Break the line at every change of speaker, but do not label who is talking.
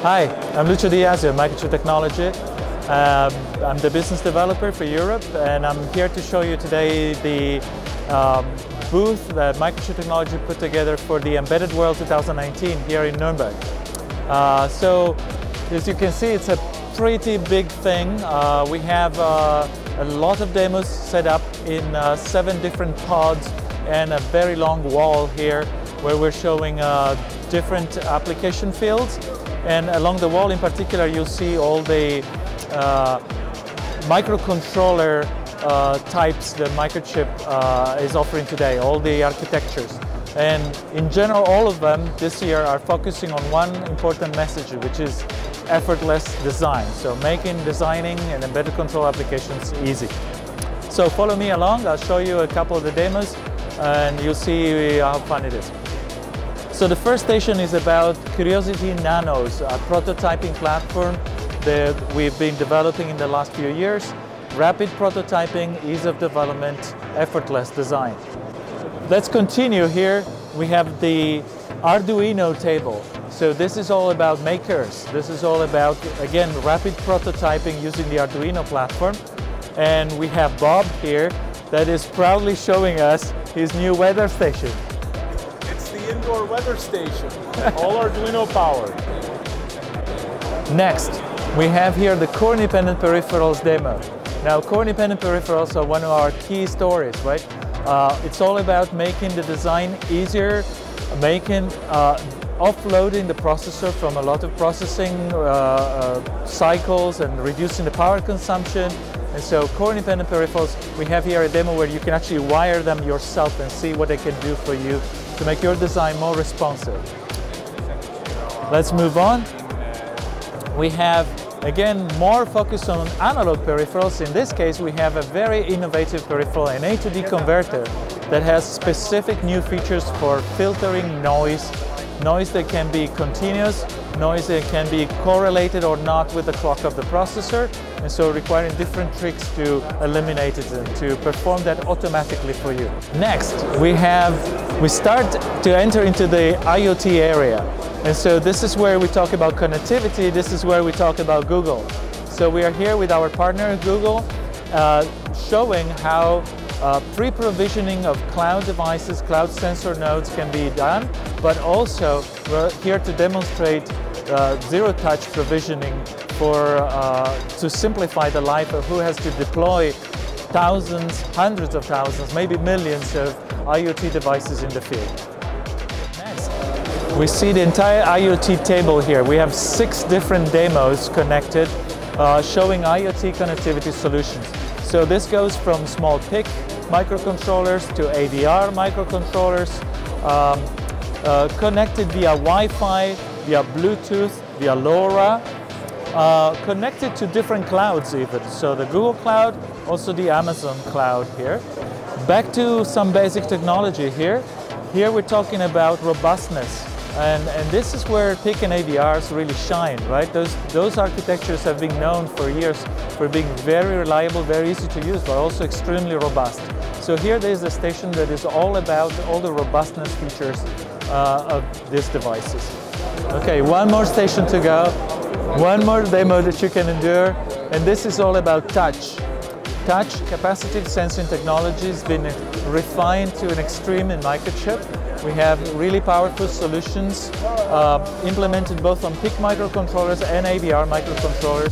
Hi, I'm Lucio Di Jasio, Microchip Technology. I'm the business developer for Europe, and I'm here to show you today the booth that Microchip Technology put together for the Embedded World 2019 here in Nuremberg. So, as you can see, it's a pretty big thing. We have a lot of demos set up in 7 different pods and a very long wall here where we're showing different application fields. And along the wall in particular, you'll see all the microcontroller types that Microchip is offering today, all the architectures. And in general, all of them this year are focusing on one important message, which is effortless design. So designing and embedded control applications easy. So follow me along, I'll show you a couple of the demos and you'll see how fun it is. So the first station is about Curiosity Nanos, a prototyping platform that we've been developing in the last few years. Rapid prototyping, ease of development, effortless design. Let's continue here. We have the Arduino table. So this is all about makers. This is all about, again, rapid prototyping using the Arduino platform. And we have Bob here that is proudly showing us his new weather station.
Indoor weather station, all Arduino powered.
Next, we have here the Core Independent Peripherals demo. Now, Core Independent Peripherals are one of our key stories, right? It's all about making the design easier, offloading the processor from a lot of processing cycles and reducing the power consumption. And so Core Independent Peripherals, we have here a demo where you can actually wire them yourself and see what they can do for you to make your design more responsive. Let's move on. We have, again, more focus on analog peripherals. In this case, we have a very innovative peripheral, an A to D converter that has specific new features for filtering noise that can be continuous, noise that can be correlated or not with the clock of the processor, and so requiring different tricks to eliminate it and to perform that automatically for you. Next, we start to enter into the IoT area. And so this is where we talk about connectivity, this is where we talk about Google. So we are here with our partner Google, showing how pre-provisioning of cloud devices, cloud sensor nodes can be done, but also we're here to demonstrate zero-touch provisioning to simplify the life of who has to deploy thousands, hundreds of thousands, maybe millions of IoT devices in the field. Next, we see the entire IoT table here. We have 6 different demos connected, showing IoT connectivity solutions. So this goes from small PIC microcontrollers to AVR microcontrollers, connected via Wi-Fi, via Bluetooth, via LoRa, connected to different clouds even. So the Google Cloud, also the Amazon Cloud here. Back to some basic technology here. Here we're talking about robustness. And this is where PIC and AVRs really shine, right? Those architectures have been known for years for being very reliable, very easy to use, but also extremely robust. So here there is a station that is all about all the robustness features of these devices. Okay, one more station to go, one more demo that you can endure, and this is all about touch. Touch, capacitive sensing technology has been refined to an extreme in Microchip. We have really powerful solutions implemented both on PIC microcontrollers and AVR microcontrollers